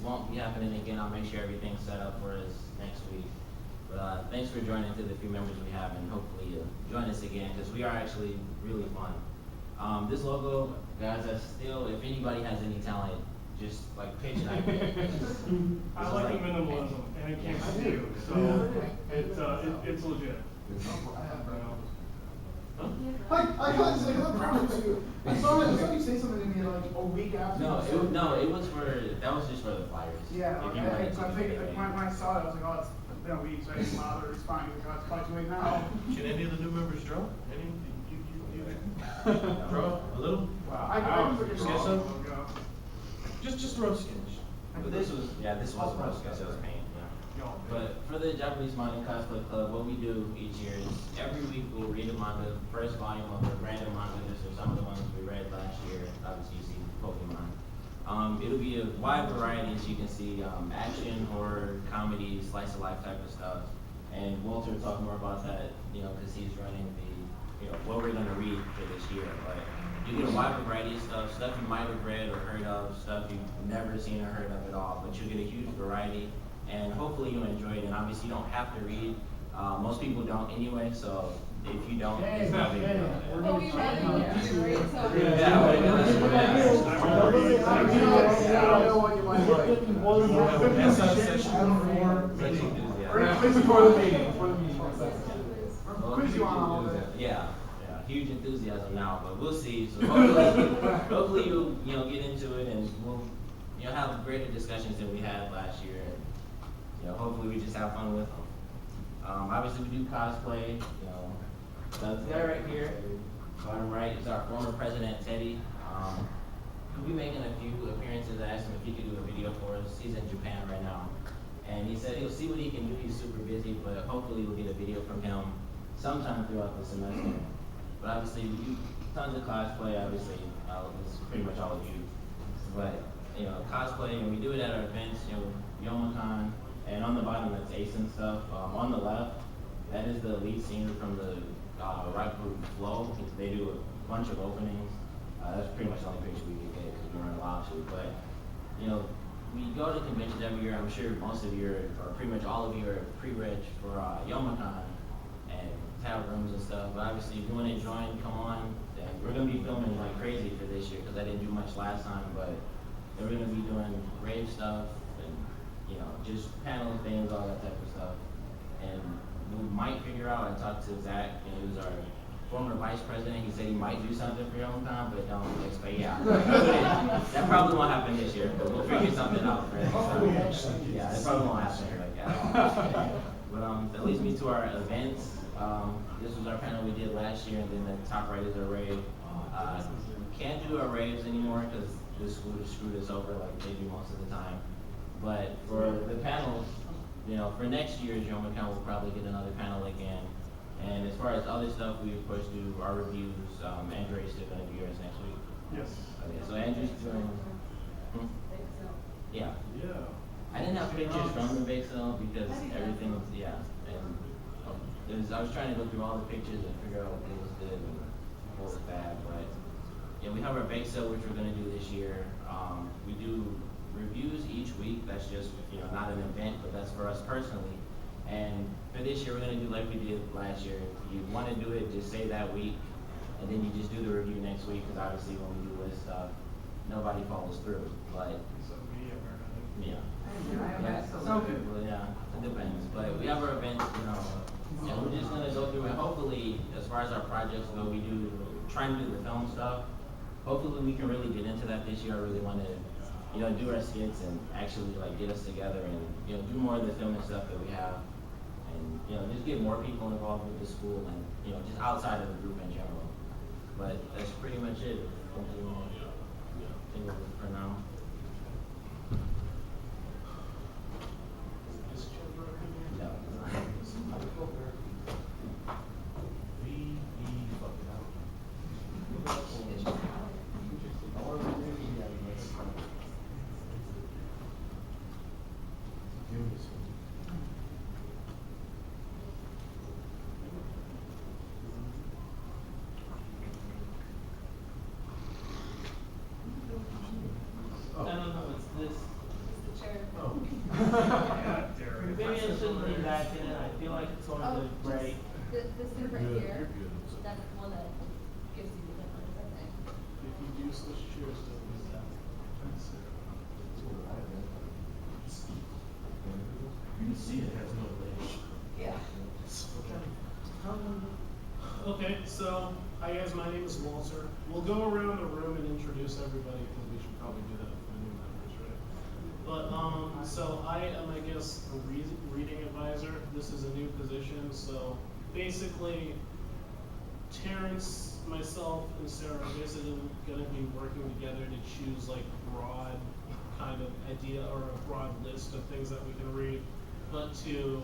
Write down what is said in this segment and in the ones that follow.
won't be happening again. I'll make sure everything's set up for us next week. But thanks for joining to the few members we have, and hopefully you'll join us again, because we are actually really fun. This logo, guys, that's still, if anybody has any talent, just like pitch an idea. I like the minimalism, and it can't see you, so it's legit. I can't say I promise you. I saw you say something to me like a week after. It was that was just for the flyers. Yeah, If you okay. wanted So to I'm make thinking, it when I saw it, I was like, oh, it's been a week, so I didn't bother responding because it's probably too late now. Should any of the new members draw? Any? You draw a little? Wow. I was looking Sketch for some? logo. Just a rough sketch. But this was a rough sketch. It was paint. Yeah. But for the Japanese Manga Cosplay Club, what we do each year is every week we'll read a manga, first volume of a random manga. This are some of the ones we read last year. Obviously, you see Pokemon. It'll be a wide variety, as you can see, action, horror, comedy, slice of life type of stuff. And Walter will talk more about that, because he's running what we're gonna read for this year. But you get a wide variety of stuff you might have read or heard of, stuff you've never seen or heard of at all. But you'll get a huge variety, and hopefully you'll enjoy it. And obviously you don't have to read. Most people don't anyway, so if you don't, it's not big deal. But we read it, right? So. I know what you might like. We'll have an inside session Before the meeting. Quiz you on all of it. Yeah, huge enthusiasm now, but we'll see. So hopefully you'll get into it, and we'll have greater discussions than we had last year, and hopefully we just have fun with them. Obviously we do cosplay. This guy right here, bottom right, is our former president Teddy. He'll be making a few appearances. I asked him if he could do a video for us. He's in Japan right now, and he said he'll see what he can do. He's super busy, but hopefully we'll get a video from him sometime throughout the semester. But obviously we do tons of cosplay. Obviously, it's pretty much all of you. But cosplay, and we do it at our events. YomaCon, and on the bottom that's Ace and stuff. On the left, that is the lead singer from the rock group Flow. They do a bunch of openings. That's pretty much the only picture we can get because we weren't allowed to. But we go to conventions every year. I'm sure most of you or pretty much all of you are pre-reg for YomaCon and tab rooms and stuff. But obviously, if you want to join, come on. And we're gonna be filming like crazy for this year because I didn't do much last time. But we're gonna be doing rave stuff and just panel things, all that type of stuff. And we might figure out. I talked to Zach, who's our former vice president. He said he might do something for YomaCon, but don't expect. That probably won't happen this year, but we'll figure something out. Right? Yeah, that probably won't happen like that. But that leads me to our events. This was our panel we did last year, and then the top right is our rave. We can't do our raves anymore because this school just screwed us over like they do most of the time. But for the panels, for next year's YomaCon, we'll probably get another panel again. And as far as other stuff, we of course do our reviews. Andre's still going to be yours next week. Yes. Okay, so Andrew's doing. Yeah. Yeah. I didn't have pictures from the bake sale because everything was And I was trying to go through all the pictures and figure out what was good and what was bad. But we have our bake sale, which we're going to do this year. We do reviews each week. That's just not an event, but that's for us personally. And for this year, we're going to do like we did last year. If you want to do it, just say that week, and then you just do the review next week, because obviously when we do list stuff, nobody follows through. But, some people, it depends. But we have our events, and we're just going to go through it. Hopefully, as far as our projects go, we do try and do the film stuff. Hopefully, we can really get into that this year. I really want to do our skits and actually get us together and do more of the filming stuff that we have, and just get more people involved with the school and just outside of the group in general. But that's pretty much it. For now. Yeah, Derek. Maybe I shouldn't lean back in it, I feel like it's going Oh, to break. This thing right Good, here, you're good. that's the one that gives you the numbers, I think. If you do switch chairs, don't lose that. You can see it has no legs. Yeah. Okay, so, hi guys, my name is Walter. We'll go around the room and introduce everybody, because we should probably do that for new members, right? But, so I am, I guess, a reading advisor. This is a new position, so basically, Terrence, myself, and Sarah are basically gonna be working together to choose like broad kind of idea or a broad list of things that we can read. But to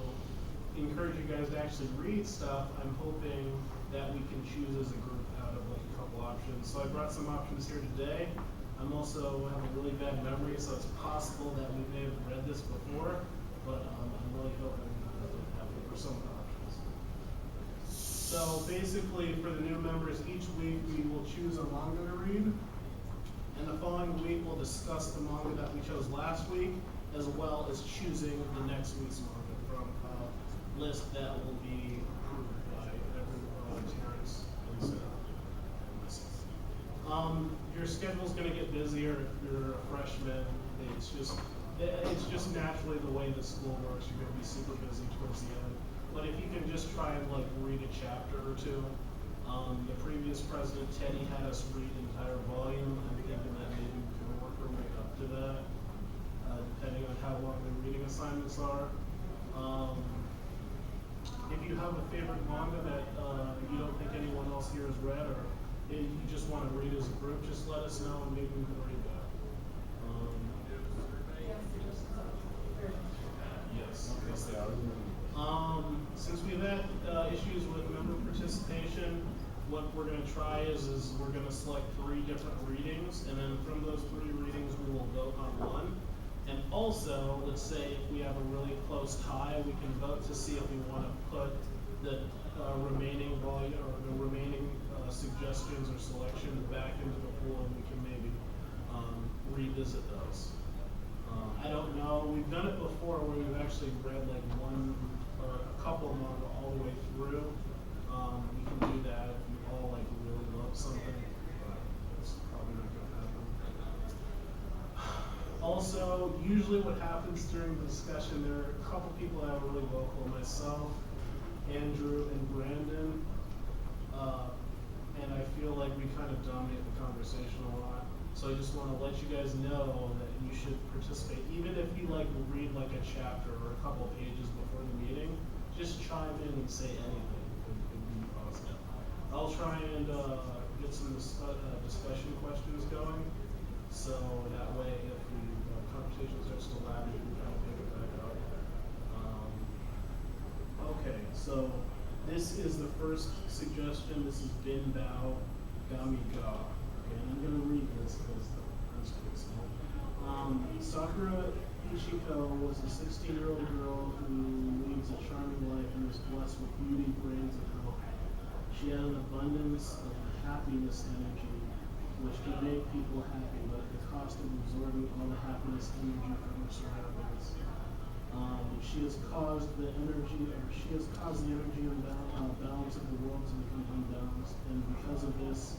encourage you guys to actually read stuff, I'm hoping that we can choose as a group out of like a couple options. So I brought some options here today. I'm also have a really bad memory, so it's possible that we may have read this before, but I'm really hoping for some of the options. So basically, for the new members, each week we will choose a manga to read. And the following week, we'll discuss the manga that we chose last week, as well as choosing the next week's manga from a list that will be approved by everyone, Terrence and Sarah and myself. Your schedule's gonna get busier if you're a freshman. It's just naturally the way the school works. You're gonna be super busy towards the end. But if you can just try and like read a chapter or two. The previous president, Teddy, had us read an entire volume. I'm thinking that maybe we can work our way up to that, depending on how long the reading assignments are. If you have a favorite manga that you don't think anyone else here has read, or if you just want to read as a group, just let us know and maybe we can read that. Yes. Since we've had issues with member participation, what we're going to try is we're going to select 3 different readings, and then from those 3 readings, we will vote on one. And also, let's say if we have a really close tie, we can vote to see if we want to put the remaining volume or the remaining suggestions or selections back into the pool, and we can maybe revisit those. I don't know, we've done it before where we've actually read like one or a couple of manga all the way through. We can do that if you all like really love something, but it's probably not gonna happen. Also, usually what happens during the discussion, there are a couple people that are really vocal, myself, Andrew, and Brandon. And I feel like we kind of dominate the conversation a lot. So I just want to let you guys know that you should participate, even if you like read like a chapter or a couple pages before the meeting. Just chime in and say anything. It would be awesome. I'll try and get some discussion questions going, so that way if the conversation starts to lag, we can kind of pick it back up. Okay, so this is the first suggestion. This is Bin Bao Gami Ga. And I'm going to read this because that's pretty small. Sakura Ichiko was a 16-year-old girl who leads a charming life and is blessed with beauty, brains, and health. She had an abundance of happiness energy, which can make people happy, but at the cost of absorbing all the happiness energy from her surroundings. She has caused the energy and balance of the world to become unbalanced, and because of this,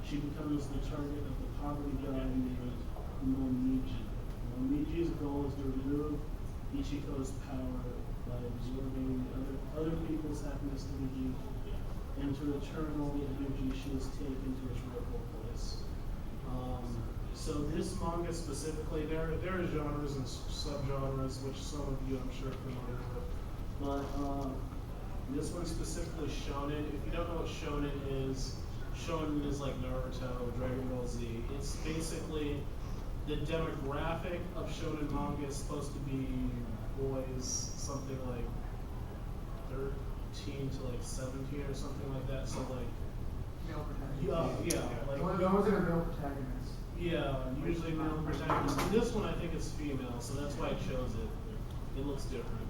she becomes the target of the poverty god named Momiji. Momiji's goal is to remove Ichiko's power by absorbing other people's happiness energy and to return all the energy she has taken to its rightful place. So this manga specifically, there are genres and subgenres, which some of you I'm sure are familiar with. But this one specifically shonen. If you don't know what shonen is like Naruto, Dragon Ball Z. It's basically the demographic of shonen manga is supposed to be boys, something like 13 to like 17 or something like that. So like, Male protagonist. yeah, like No one's gonna male protagonist. yeah, usually male protagonist. And this one I think is female, so that's why I chose it. It looks different.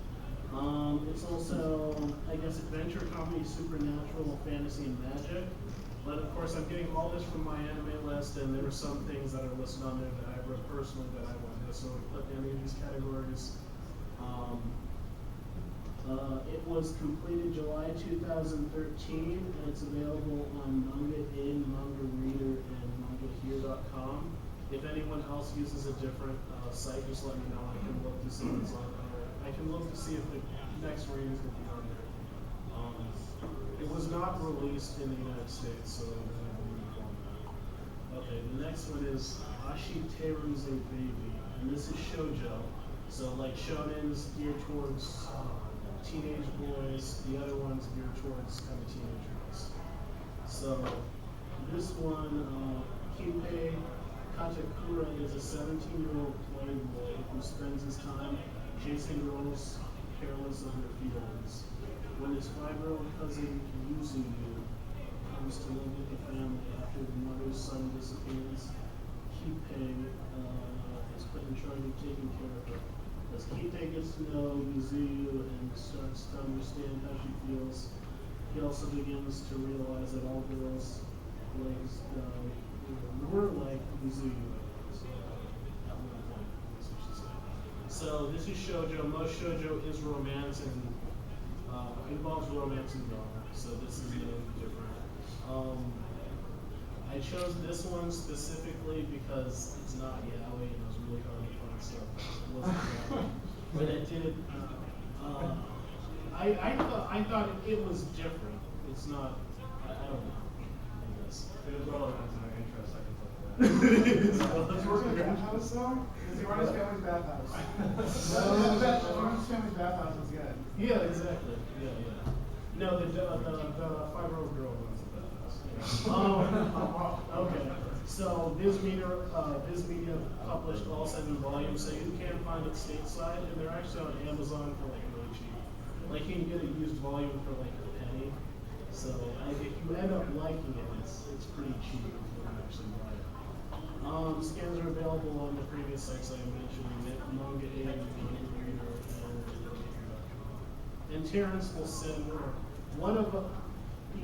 It's also, I guess, adventure, comedy, supernatural, fantasy, and magic. But of course, I'm getting all this from my anime list, and there are some things that are listed on there that I've read personally that I won't necessarily put in any of these categories. It was completed July 2013, and it's available on Manga In, Manga Reader, and MangaHere.com. If anyone else uses a different site, just let me know. I can look to see if it's on there. I can look to see if the next reading is going to be on there. It was not released in the United States, so I'm going to leave on that. Okay, the next one is Ashiteruze Baby, and this is shoujo. So like shonen's geared towards teenage boys, the other one's geared towards kind of teenage girls. So this one, Kippei Katakura is a 17-year-old playboy who spends his time chasing girls careless of their feelings. When his 5-year-old cousin Yuzuyu comes to live with the family after the mother's son disappears, Kippei is put in charge of taking care of her. As Kippei gets to know Yuzuyu and starts to understand how she feels, he also begins to realize that all girls were like Yuzuyu at one point, that's what she said. So this is shoujo. Most shoujo is romance and involves romance and drama. So this is different. I chose this one specifically because it's not yaoi and it was really hard to find stuff. It wasn't yaoi, but it did. I thought it was different. It's not. I don't know. I guess. It was relevant to my interest, I can tell that. Does he work in a bathhouse though? Does he run his family's bathhouse? Run his family's bathhouse is good. Yeah, exactly. Yeah. No, the 5-year-old girl runs the bathhouse. Okay. So Viz Media published all 7 volumes, so you can find it stateside, and they're actually on Amazon for like really cheap. Like you can get a used volume for like a penny. So if you end up liking it, it's pretty cheap if you can actually buy it. Scans are available on the previous sites I mentioned, Manga In, Manga Reader, and MangaHere.com. And Terrence will send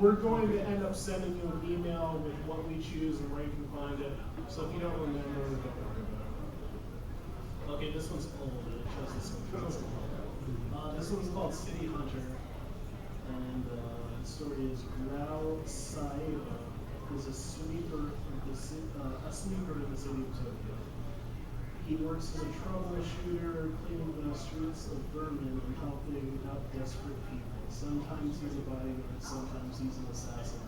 we're going to end up sending you an email with what we choose and where you can find it. So if you don't remember, don't worry about it. Okay, this one's old. I chose this one. This one's called City Hunter, and the story is Rao Saeva is a sweeper in the city of Tokyo. He works as a troubleshooter, cleaning the streets of Berlin and helping out desperate people. Sometimes he's a bodyguard, sometimes he's an assassin.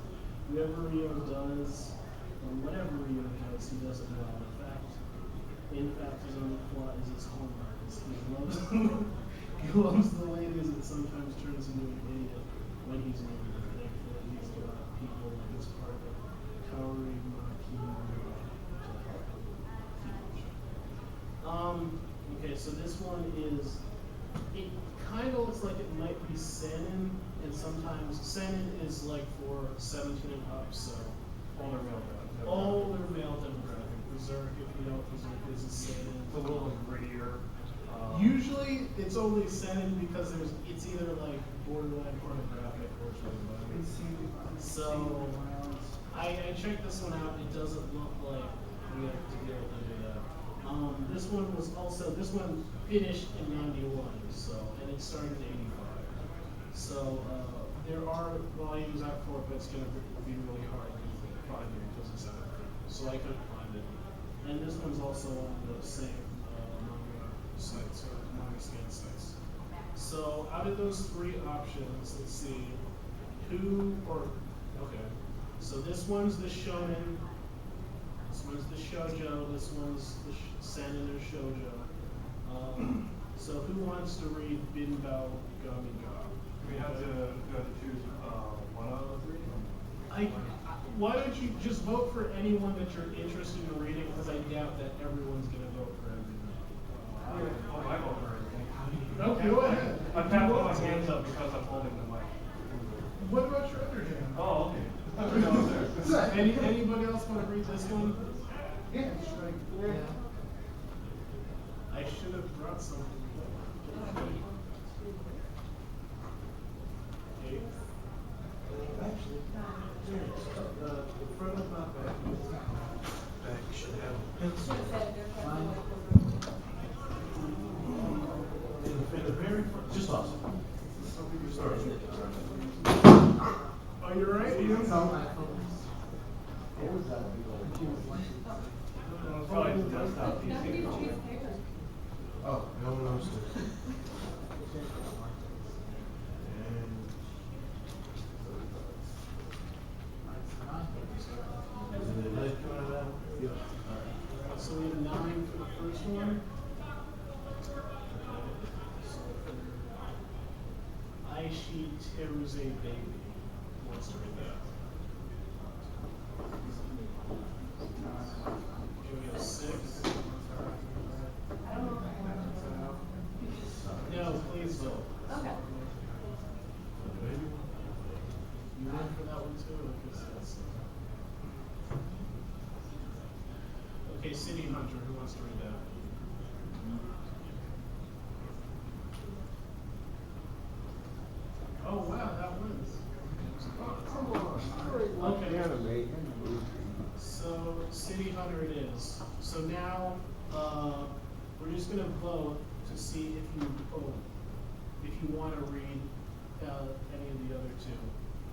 Whatever Rio does, he does it well. In fact, his only flaw is his hallmark. He loves the ladies and sometimes turns into an idiot when he's angry. Thankfully, he's got people like his partner, Kaori Maki. Okay, so this one it kind of looks like it might be seinen, and sometimes seinen is like for 17 and up, so. Older male demographic. Older male demographic. Berserk, if you know, Berserk is a seinen. It's a little grittier. Usually it's only seinen because it's either like borderline pornographic or it's really violent. So I checked this one out. It doesn't look like we have to be able to do that. This one finished in 91, and it started in 85. So there are volumes out for it, but it's going to be really hard to find it because it's out there. So I couldn't find it. And this one's also on the same manga sites or manga scan sites. So out of those 3 options, let's see, so this one's the shonen. This one's the shoujo, this one's the seinen or shoujo. So who wants to read Binbao Gami Ga? We have to choose one out of the 3? Why don't you just vote for anyone that you're interested in reading, because I doubt that everyone's going to vote for everything. I vote for everything. No, go ahead. I'm tapping my hands up because I'm holding the mic. What about your other hand? Oh, okay. Anybody else want to read this one? Yeah, sure. Yeah. I should have brought something. Okay. Actually, the front of my back. Back should have. Should have said there's Fine. like. No one else did. And is it a light coming out of that? Yeah. Alright, so we have 9 for the first one. I she Tim's a baby. Who wants to read that? Okay, we have 6. I don't know. No, please vote. Okay. You went for that one too? Because that's. Okay, City Hunter, who wants to read that? Oh, wow, that wins. Okay. So, City Hunter it is. So now, we're just gonna vote to see if you wanna read, any of the other two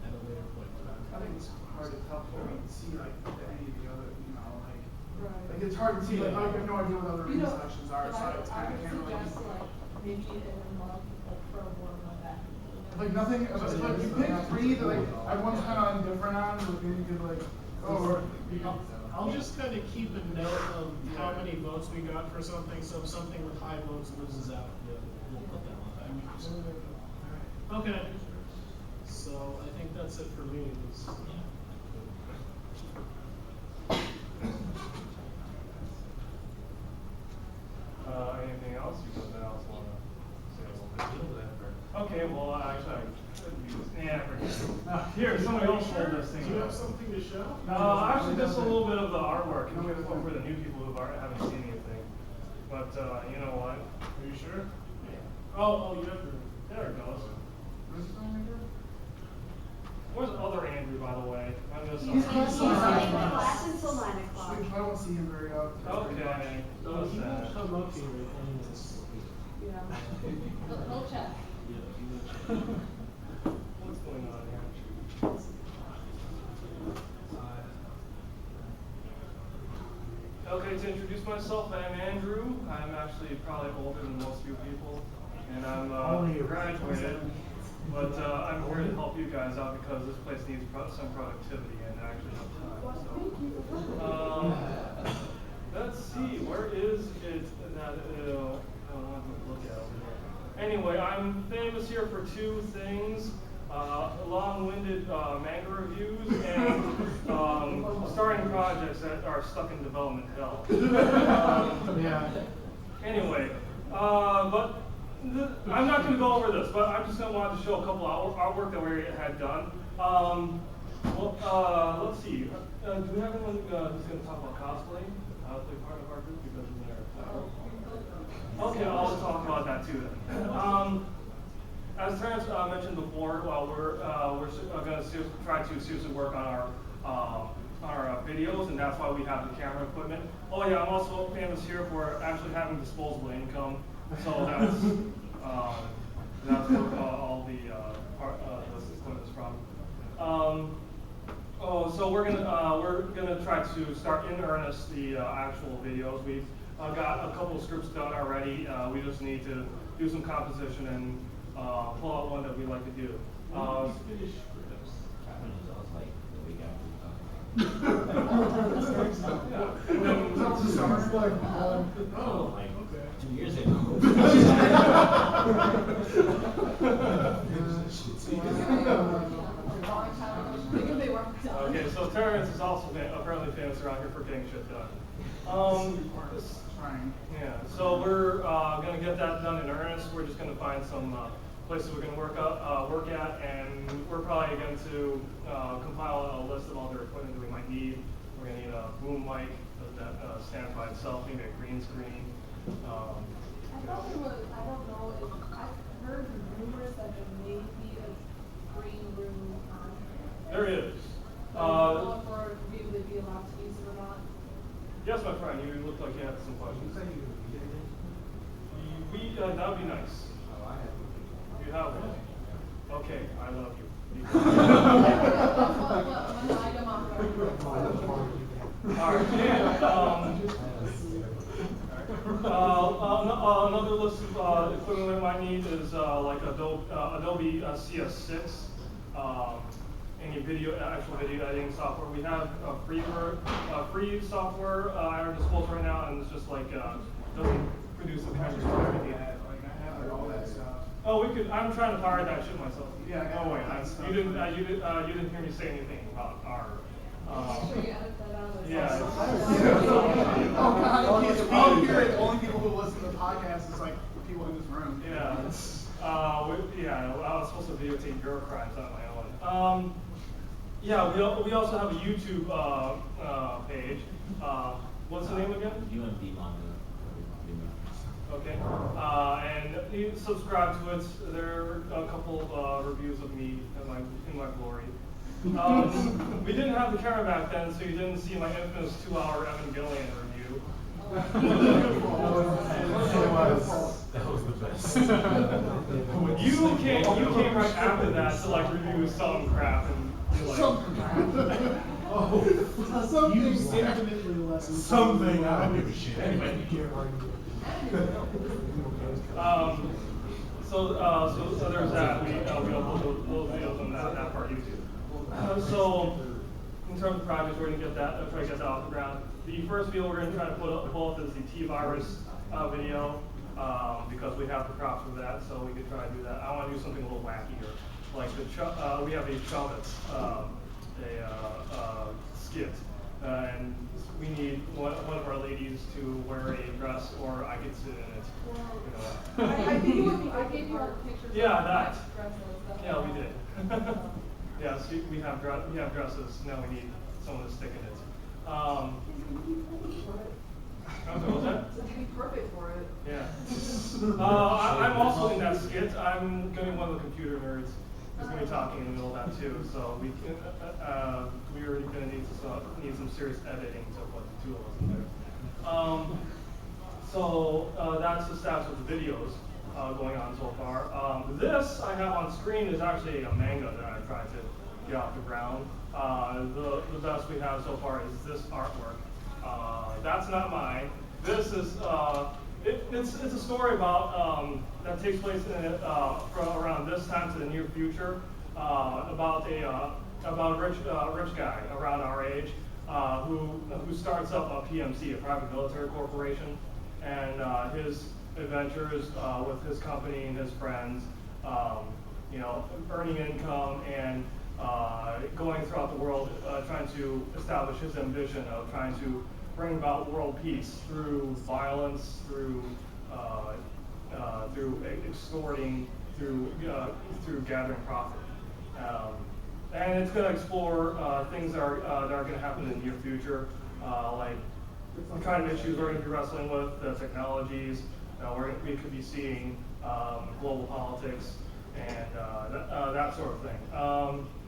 at a later point. I think it's hard to tell, see like any of the other, you know, like it's hard to see, like, I have no idea what other You know, sections are, so I kinda can't really. I would suggest like, maybe in a month, like for a warm like that. Like nothing, like you pick 3 that like everyone's kinda indifferent on, like maybe you could like, or. I'll just kind of keep a note of how many votes we got for something, so if something with high votes loses out, we'll put that one back. Okay, so I think that's it for me. Anything else? You guys else want to say a little bit? Okay, well, actually, I forget. Here, somebody else hold this thing. Do you have something to show? Actually, just a little bit of the artwork, and for the new people who haven't seen anything. But, you know what? Are you sure? Yeah. Oh, you have to. There it goes. Where's the other Andrew, by the way? I'm just. He's He's in class until 9 o'clock. I don't see him very often. Okay. No, What's he won't that? come up here anyways. Yeah. He'll check. What's going on here? Okay, to introduce myself, I'm Andrew. I'm actually probably older than most of you people, and I'm graduated. But I'm here to help you guys out because this place needs some productivity and actually have time. So, let's see, where is it that I don't want to look at over here. Anyway, I'm famous here for 2 things. Long-winded manga reviews and starting projects that are stuck in development hell. Yeah. Anyway, but I'm not going to go over this, but I'm just going to want to show a couple of artwork that we had done. Let's see. Do we have anyone who's going to talk about cosplay? Cosplay part of our group because it's there. Okay, I'll talk about that too then. As Terrence mentioned before, we're going to try to seriously work on our videos, and that's why we have the camera equipment. Oh yeah, I'm also famous here for actually having disposable income, so that's where all the equipment is from. So we're gonna try to start in earnest the actual videos. We've got a couple of scripts done already. We just need to do some composition and pull out one that we like to do. Oh, like 2 years ago. Okay, so Terrence is also apparently famous around here for getting shit done. Yeah, so we're gonna get that done in earnest. We're just gonna find some places we're gonna work at, and we're probably going to compile a list of all the equipment that we might need. We're gonna need a boom mic that stands by itself, maybe a green screen. I thought there was, I don't know, I've heard rumors that there may be a green room on here. There is. But I don't know if we'd be allowed to use it or not. Yes, my friend, you look like you had some questions. That would be nice. You have one? Okay, I love you. One item off our. Alright, Another list of equipment we might need is like Adobe CS6, any actual video editing software. We have free software at our disposal right now, and it's just like doesn't produce the kind of stuff we need. I have all that stuff. Oh, we could. I'm trying to pirate that shit myself. Yeah, I Oh wait, got that you didn't. You didn't hear me say anything about our. Make sure you edit that out. Yeah. Oh God, you can't hear it. The only people who listen to the podcast is like people in this room. Yeah. I was supposed to videotape your crimes on my own. Yeah, we also have a YouTube page. What's the name again? UMD manga. Okay. And you subscribe to it. There are a couple reviews of me in my glory. We didn't have the camera back then, so you didn't see my infamous 2-hour Evangelion review. That was the best. You came right after that to like review some crap and you're like, Something infinitely less. Something, I don't give a shit. Anyway, you can't So there's that. We upload those videos on that part of YouTube. So in terms of projects, we're gonna try to get that off the ground. The first video we're gonna try to pull up is the T-virus video because we have the props for that, so we could try to do that. I want to do something a little wackier, like we have a Chubbits, skit, and we need one of our ladies to wear a dress, or I could sit in it. You know. I gave you all the pictures. Yeah, of that. dresses and stuff. Yeah, we did. Yeah, so we have dresses. Now we need someone to stick in it. I'm sorry, what's that? It'd be perfect for it. Yeah. I'm also in that skit. I'm going to be one of the computer nerds who's going to be talking in the middle of that too. So we are going to need some serious editing to put the two of us in there. That's the stats of the videos going on so far. This I have on screen is actually a manga that I tried to get off the ground. The best we have so far is this artwork. That's not mine. This is it's a story about that takes place from around this time to the near future about a rich guy around our age who starts up a PMC, a private military corporation, and his adventures with his company and his friends, earning income and going throughout the world, trying to establish his ambition of trying to bring about world peace through violence, through extorting, through gathering profit. And it's going to explore things that are going to happen in the near future, like the kind of issues we're going to be wrestling with, the technologies. We could be seeing global politics and that sort of thing.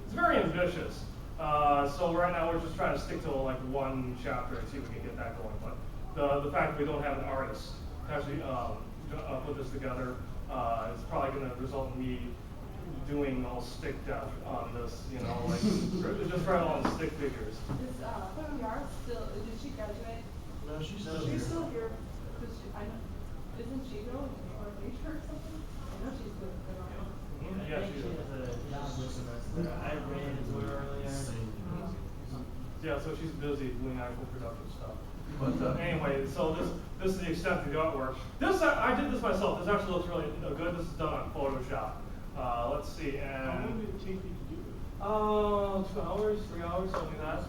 It's very ambitious. So right now we're just trying to stick to like one chapter and see if we can get that going. But the fact that we don't have an artist to actually put this together is probably going to result in me doing all stick death on this, like just write all the stick figures. Is PR still? Did she graduate? No, she's still She's here. still here. Isn't she going or major or something? I know she's good. Yeah, I think she has a job this semester. I ran into her earlier. Yeah, so she's busy doing actual productive stuff. But anyway, so this is the extent of the artwork. I did this myself. This actually looks really good. This is done on Photoshop. Let's see. And How long did it take you to do it? 2 hours, 3 hours, something like that.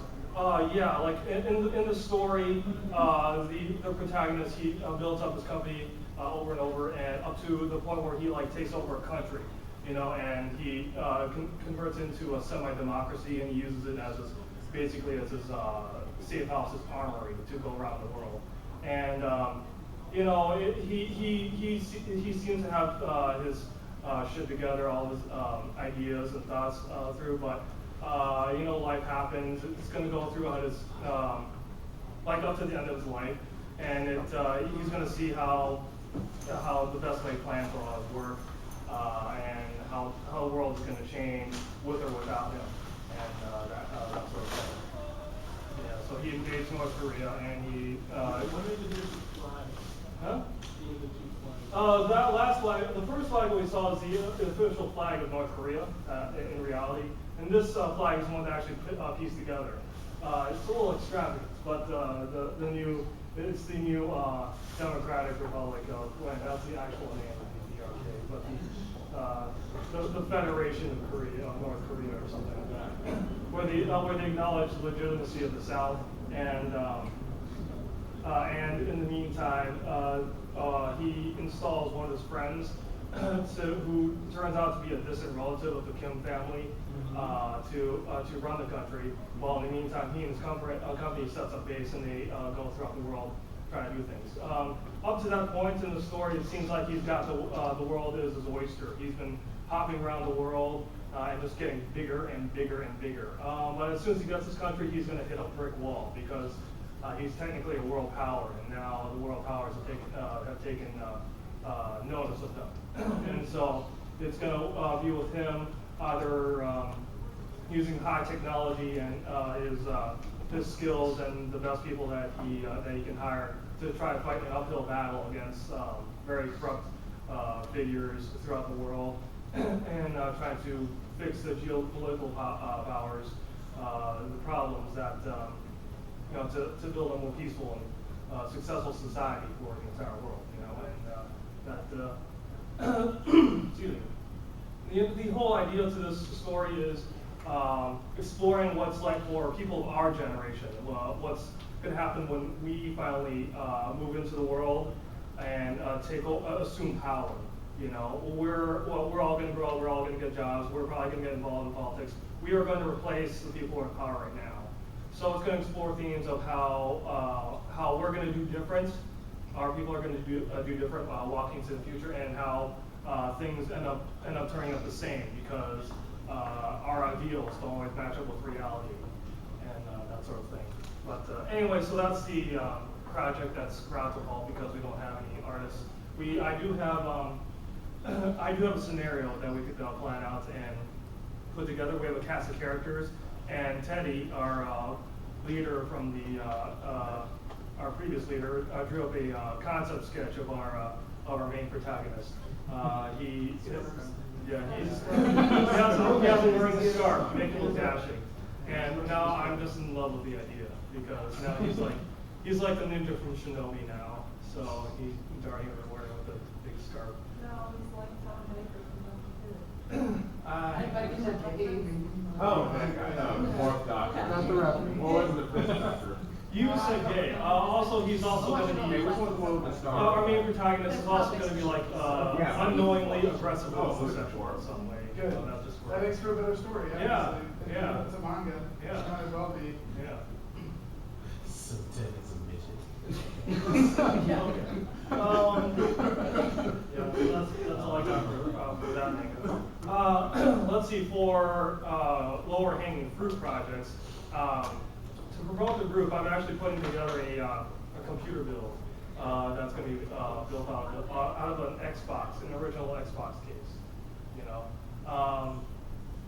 Yeah, like in the story, the protagonist, he builds up his company over and over, and up to the point where he like takes over a country, and he converts into a semi-democracy, and he uses it as basically as his safe house, his armory to go around the world. And he seems to have his shit together, all his ideas and thoughts through, but life happens. It's going to go through his like up to the end of his life, and he's going to see how the best laid plan for all his work, and how the world is going to change with or without him, and that sort of thing. Yeah, so he invades North Korea, and he. What did you do to fly? Huh? That last flag, the first flag that we saw is the official flag of North Korea in reality. And this flag is one that actually pieced together. It's a little extravagant, but it's the new Democratic Republic of, that's the actual name of the DRK, but the Federation of Korea, North Korea or something like that, where they acknowledge the legitimacy of the South, and in the meantime, he installs one of his friends, who turns out to be a distant relative of the Kim family, to run the country. While in the meantime, he and his company sets up base, and they go throughout the world trying to do things. Up to that point in the story, it seems like he's got the world is his oyster. He's been hopping around the world and just getting bigger and bigger and bigger. But as soon as he gets his country, he's going to hit a brick wall, because he's technically a world power, and now the world powers have taken notice of him. And so it's going to be with him either using high technology and his skills and the best people that he can hire to try to fight an uphill battle against very corrupt figures throughout the world, and trying to fix the geopolitical powers, the problems that to build a more peaceful and successful society for the entire world. Excuse me. The whole idea to this story is exploring what's like for people of our generation. What's going to happen when we finally move into the world and assume power. We're all going to grow. We're all going to get jobs. We're probably going to get involved in politics. We are going to replace the people who are in power right now. So it's going to explore themes of how we're going to do different. Our people are going to do different walking to the future, and how things end up turning out the same, because our ideals don't always match up with reality, and that sort of thing. But anyway, so that's the project that's ground to halt because we don't have any artists. I do have a scenario that we could plan out and put together. We have a cast of characters, and Teddy, our leader from our previous leader, drew up a concept sketch of our main protagonist. He has him wearing a scarf, making him dashing, and now I'm just in love with the idea, because now he's like the ninja from Shinobi now. So he's darting everywhere with a big scarf. No, he's like Tom Baker from the Oh, that guy, fourth doctor. Not the rapper. What was the fifth doctor? You said gay. He's also going to be. Which one's the one with the star? Our main protagonist is also going to be like unknowingly aggressive Oh, homosexual in some way. Good. That's just That makes for a better story. Yeah, Obviously. yeah. It's a manga. Yeah. It might as well be. Yeah. So Teddy's a midget. That's all I got for that thing. Let's see, for lower hanging fruit projects. To promote the group, I'm actually putting together a computer build that's going to be built out of an Xbox, an original Xbox case.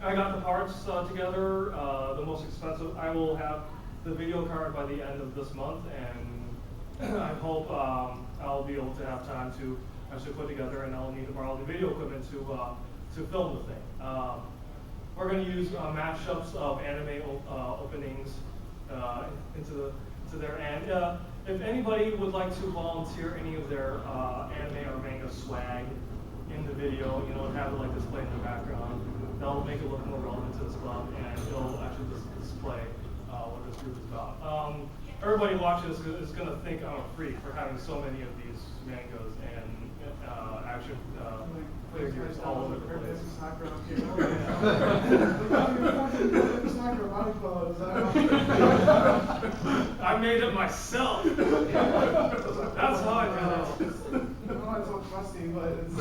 I got the parts together. The most expensive. I will have the video card by the end of this month, and I hope I'll be able to have time to actually put together, and I'll need to borrow the video equipment to film the thing. We're going to use mashups of anime openings into there, and if anybody would like to volunteer any of their anime or manga swag in the video, and have it like displayed in the background, that'll make it look more relevant to this club, and it'll actually display what this group is about. Everybody watching this is going to think I'm a freak for having so many of these mangas and action figures all over the place. I made it myself. That's how I did it. It's all fussy, but it's.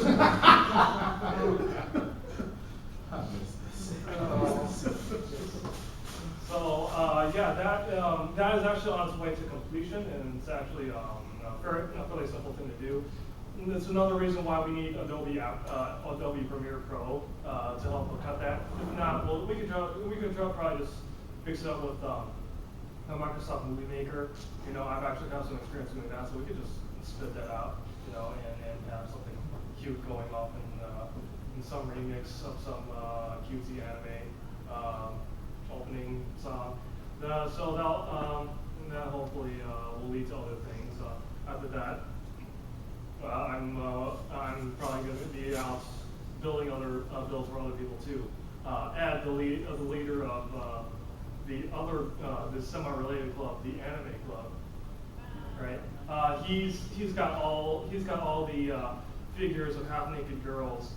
So that is actually on its way to completion, and it's actually a fairly simple thing to do. And that's another reason why we need Adobe Premiere Pro to help cut that. If not, well, we could probably just fix it up with a Microsoft Movie Maker. I've actually got some experience doing that, so we could just spit that out, you know, and have something cute going up in some remix of some cutesy anime opening song. That hopefully will lead to other things. After that, I'm probably going to be out building other builds for other people too. Add the leader of the semi-related club, the anime club, right? He's got all the figures of half-naked girls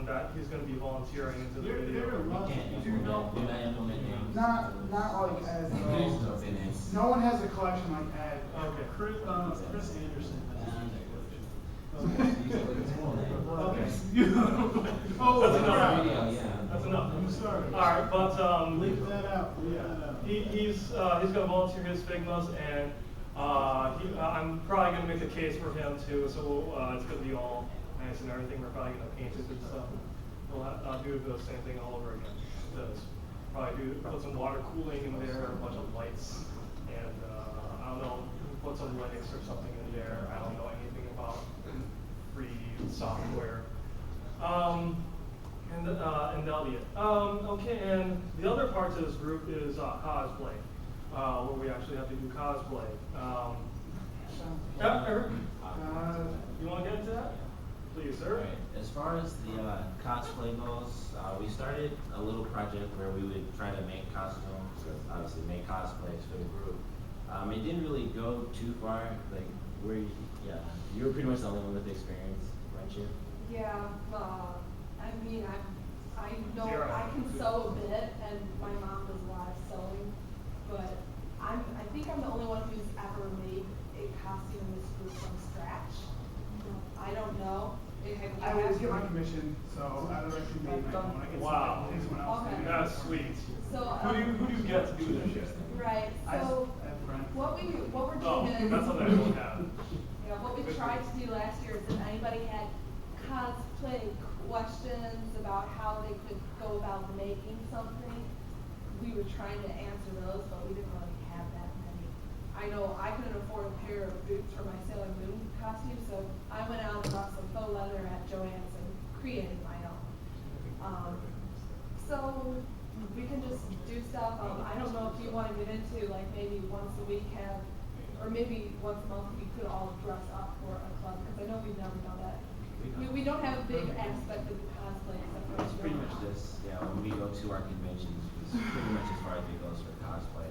that he's going to be volunteering into the video. There are lots We can't of, do you know? implement, we're not implementing names. Not like as, There's no business. no one has a collection like Ed. Okay. Chris Anderson has a Okay. Oh, That's it's enough. crap. Yeah. That's enough. I'm sorry. All right, but Leave that out, leave that out. he's going to volunteer his Figmas, and I'm probably going to make a case for him too. So it's going to be all nice and everything. We're probably going to paint it and stuff. We'll do the same thing all over again. Probably put some water cooling in there, a bunch of lights, and I don't know, put some Linux or something in there. I don't know anything about free software. And that'll be it. Okay, and the other part to this group is cosplay, where we actually have to do cosplay. Eric, you want to get into that? Please, sir. Right. As far as the cosplay goes, we started a little project where we would try to make costumes, or obviously make cosplays for the group. It didn't really go too far. Like, you were pretty much the only one with experience, weren't you? Yeah, I mean, I know I can sew a bit, and my mom does a lot of sewing, but I think I'm the only one who's ever made a costume in this group from scratch. I don't know. I always get my commission, so I've actually made my own. I get Wow. someone else to do that. That's sweet. So, Who do you get to do this shit? right, I so have friends. what we're Oh, doing is, that's something I don't have. yeah, what we tried to do last year is if anybody had cosplay questions about how they could go about making something, we were trying to answer those, but we didn't really have that many. I know I couldn't afford a pair of boots for my Sailor Moon costume, so I went out and bought some faux leather at Joann's and created my own. So we can just do stuff. I don't know if you want to get into like maybe once a week or maybe once a month we could all dress up for a club, because I know we've never done that. We don't have a big aspect of the cosplay except for It's pretty much this, yeah, when we go to our conventions, it's pretty much as far as it goes for cosplay.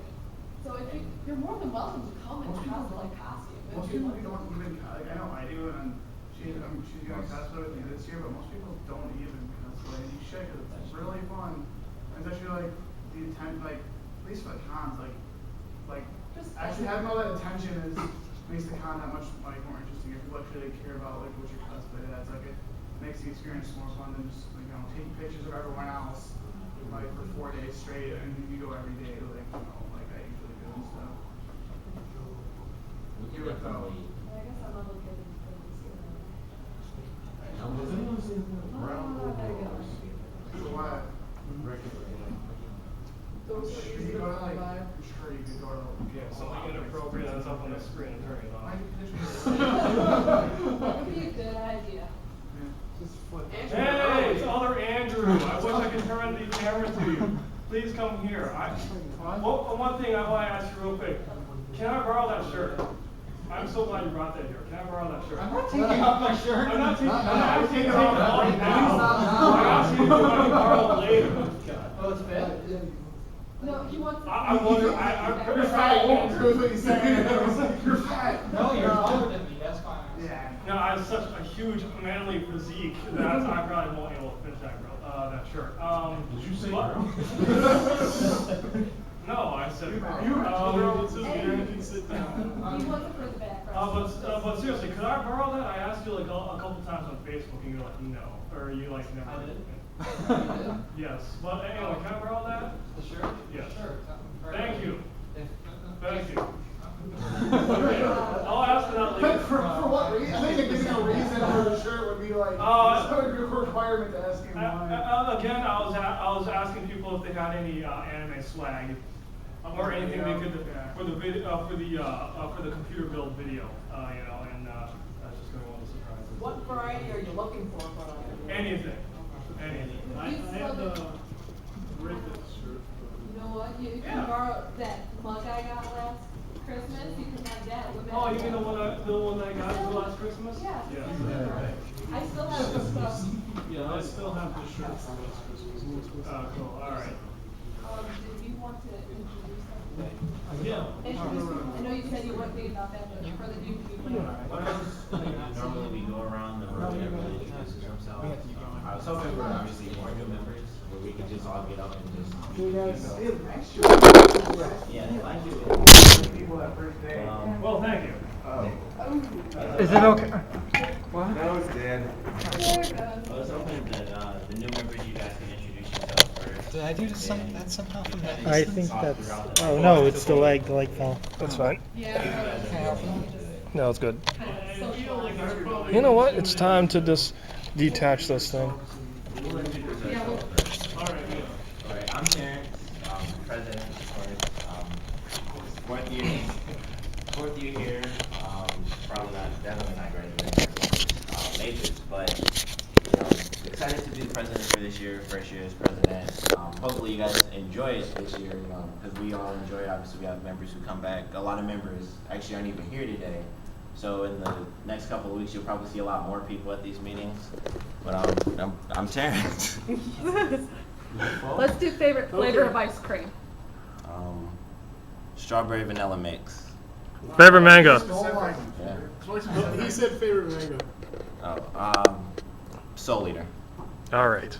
So if you're more than welcome to come in a Most people cosplay don't- costume. Most people don't even, like, I know I do, and she's doing cosplay with me this year, but most people don't even cosplay, and you should, 'cause it's really fun. It's actually like, the intent, like, at least for the cons, like, Just actually having all that attention makes the con that much, like, more interesting. If people actually care about, like, what your cosplay is, like, it makes the experience more fun than just, like, taking pictures of everyone else, like, for 4 days straight, and you go every day, like, like I usually do and stuff. We can definitely, I guess I'm not looking for this year. Has anyone seen the brown Oh, there you go. So what? Those are You easy can to go to, like, come by. I'm sure you can go to. Yeah, something inappropriate that's up on the screen and turn it Why off. do you That would be a good idea. Just flip. Hey, it's other Andrew. I wish I could turn the camera to you. Please come here. One thing I want to ask you real quick. Can I borrow that shirt? I'm so glad you brought that here. Can I borrow that shirt? I'm not taking off my shirt. I'm not taking No, I'm no, not I'm asking you taking to take it off off right now. now. I'm asking you if I can borrow it later. Oh, it's bad. No, he wants. I'm wondering, I'm You're fat, won't do what he's saying. You're fat. No, you're taller than me, that's fine. Yeah. No, I have such a huge manly physique that I probably won't be able to finish that shirt. Did you say but- girl? No, I said. It's just here, you can sit down. He wants it for the background. But seriously, could I borrow that? I asked you like a couple times on Facebook, and you're like, no, or you like never. I did. Yes, but anyway, can I borrow that? The shirt? Yes. Sure. Thank you. If- Thank you. Okay, I'll ask for that later. For what reason? I think giving a reason for the shirt would be like, it's a good requirement to ask him why. Again, I was asking people if they had any anime swag. or anything they could for the video for the computer build video, you know, and that's just gonna be one of the surprises. What variety are you looking for? Anything, anything. I have the Griffith shirt. You know what, you Yeah. can borrow that mug I got last Christmas, you can have that with that. Oh, you mean the one I got for last Christmas? Yeah. Yeah. I still have some stuff. Yeah, I still have the shirt from last Christmas. Cool. All right. Do you want to introduce something? Yeah. I know you said you weren't thinking about that, but for the new people. Normally we go around the room and everybody introduces themselves. I was hoping for obviously more new members, where we could just all get up and just. Yeah, like it. People that first day. Well, thank you. Is it okay? No, it's dead. I was hoping that the new members, you guys can introduce yourselves first. Did I do that somehow from that? I think that's, oh no, it's the leg fell. That's fine. Yeah. No, it's good. I feel like it's probably. You know what? It's time to just detach this thing. All right, yeah. Alright, I'm Terrence, president, of course, fourth year here, probably not, definitely not graduating majors, but, you know, excited to be the president for this year, first year as president. Hopefully you guys enjoy it this year, you know, because we all enjoy it. Obviously we have members who come back. A lot of members actually aren't even here today. So in the next couple of weeks, you'll probably see a lot more people at these meetings. But I'm Terrence. Let's do favorite flavor of ice cream. Strawberry vanilla mix. Favorite mango. Yeah. He said favorite mango. Oh, Soul Eater. All right.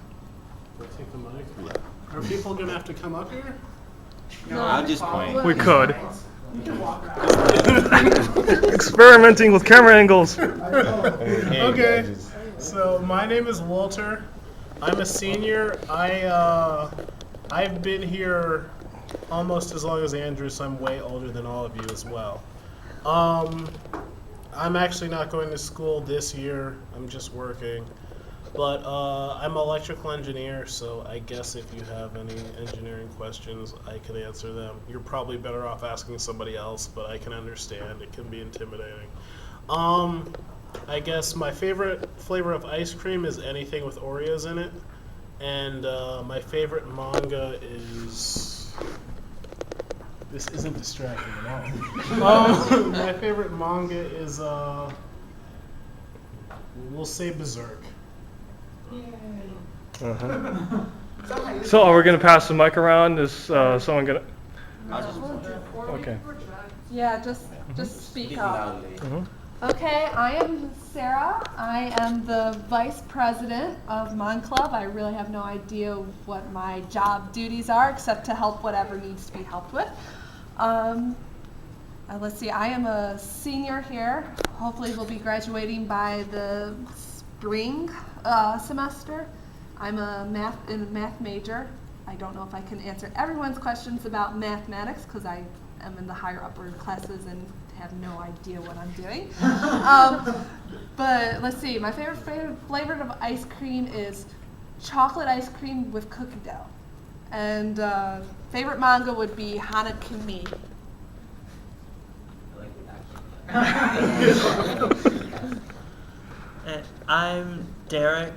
Take the mic. Are people gonna have to come up here? No, I'll just point. We could. Experimenting with camera angles. Okay. So my name is Walter. I'm a senior. I've been here almost as long as Andrew, so I'm way older than all of you as well. I'm actually not going to school this year. I'm just working. But I'm an electrical engineer, so I guess if you have any engineering questions, I can answer them. You're probably better off asking somebody else, but I can understand. It can be intimidating. I guess my favorite flavor of ice cream is anything with Oreos in it. And my favorite manga is... This isn't distracting at all. My favorite manga is, we'll say Berserk. So are we gonna pass the mic around? Is someone gonna? I'll just point. Okay. Yeah, just speak Speak up. loudly. Okay, I am Sarah. I am the vice president of Mon Club. I really have no idea what my job duties are except to help whatever needs to be helped with. Let's see, I am a senior here. Hopefully we'll be graduating by the spring semester. I'm a math major. I don't know if I can answer everyone's questions about mathematics because I am in the higher upper classes and have no idea what I'm doing. But let's see, my favorite flavor of ice cream is chocolate ice cream with cookie dough. And favorite manga would be Hanakumi. I'm Derek.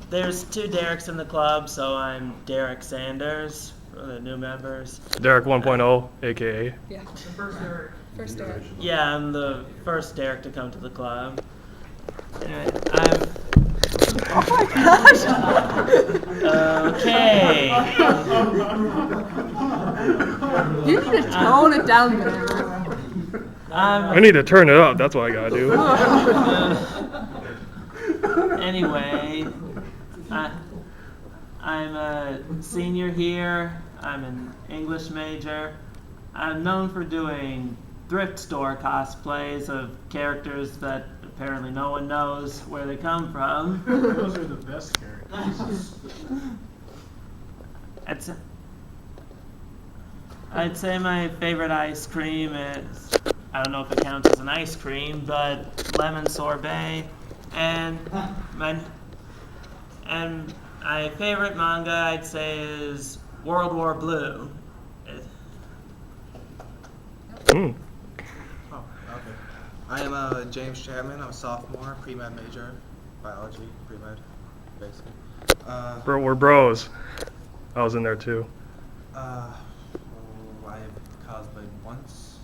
There's two Dereks in the club, so I'm Derek Sanders for the new members. Derek 1.0, aka. Yeah. The first Eric. First Derek. Yeah, I'm the first Derek to come to the club. Anyway, I'm... Oh my gosh! Okay. You need to tone it down there. I need to turn it up. That's what I gotta do. Anyway, I'm a senior here. I'm an English major. I'm known for doing thrift store cosplays of characters that apparently no one knows where they come from. Those are the best characters. I'd say my favorite ice cream is, I don't know if it counts as an ice cream, but lemon sorbet. And my favorite manga I'd say is World War Blue. Hmm. Oh, okay. I am James Chapman. I'm a sophomore, pre-med major, biology, pre-med, basically. Bro, we're bros. I was in there too. I've cosplayed once,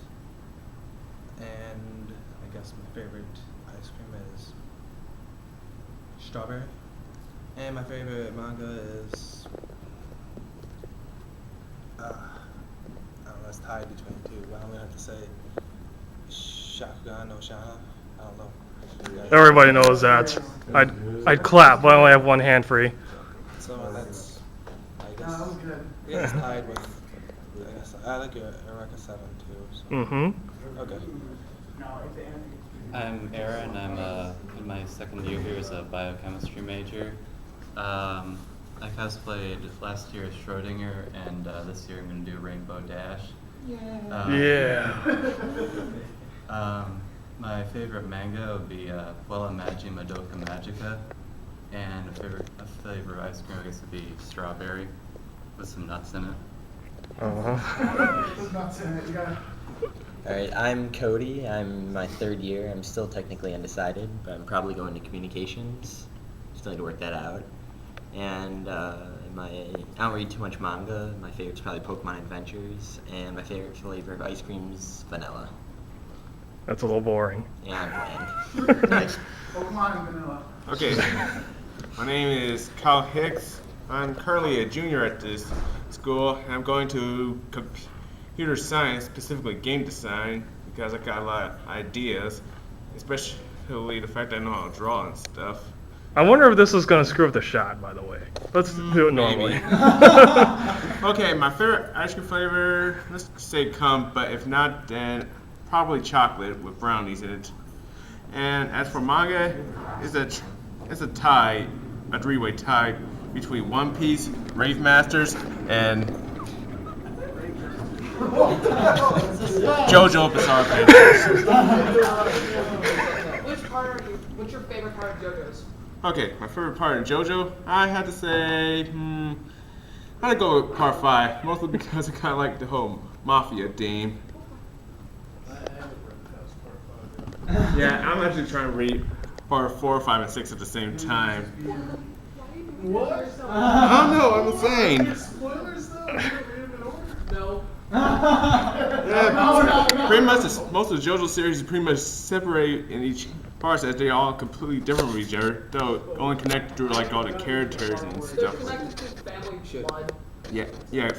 and I guess my favorite ice cream is strawberry, and my favorite manga is I don't know, it's tied between two, but I'm gonna have to say Shakugan no Shana. I don't know. Everybody knows that. I'd clap, but I only have one hand free. So that's, I guess, that was good. I guess it's tied with, I guess, I like Eureka 7 too. So. Mm-hmm. Okay. I'm Aaron. I'm in my second year here as a biochemistry major. I cosplayed last year as Schrodinger, and this year I'm going to do Rainbow Dash. Yeah. My favorite manga would be Well Imagine Madoka Magica, and a favorite ice cream I guess would be strawberry with some nuts in it. Uh-huh. There's nuts in it. You gotta. Alright, I'm Cody. I'm in my third year. I'm still technically undecided, but I'm probably going to communications. Still need to work that out. And I don't read too much manga. My favorite's probably Pokemon Adventures, and my favorite flavor of ice cream is vanilla. That's a little boring. Yeah, I'm bland. Nice. Pokemon and vanilla. Okay, my name is Kyle Hicks. I'm currently a junior at this school, and I'm going to computer science, specifically game design, because I got a lot of ideas, especially the fact that I know how to draw and stuff. I wonder if this is going to screw up the shot, by the way. Let's do it normally. Okay, my favorite ice cream flavor, let's say cum, but if not, then probably chocolate with brownies in it. And as for manga, it's a tie, a three-way tie between One Piece, Rave Masters, and JoJo Bizarre Adventure. What's your favorite part of JoJo's? Okay, my favorite part of JoJo, I have to say, I'd go with part 5, mostly because I kind of like the whole mafia theme. Yeah, I'm actually trying to read part 4, 5, and 6 at the same time. What? I don't know, I'm insane. Spoilers though? You don't read them in order? No. Yeah, pretty much most of the JoJo series is pretty much separated in each parts as they all completely different from each other, though only connected through like all the characters and They're stuff. connected to family blood. Yeah.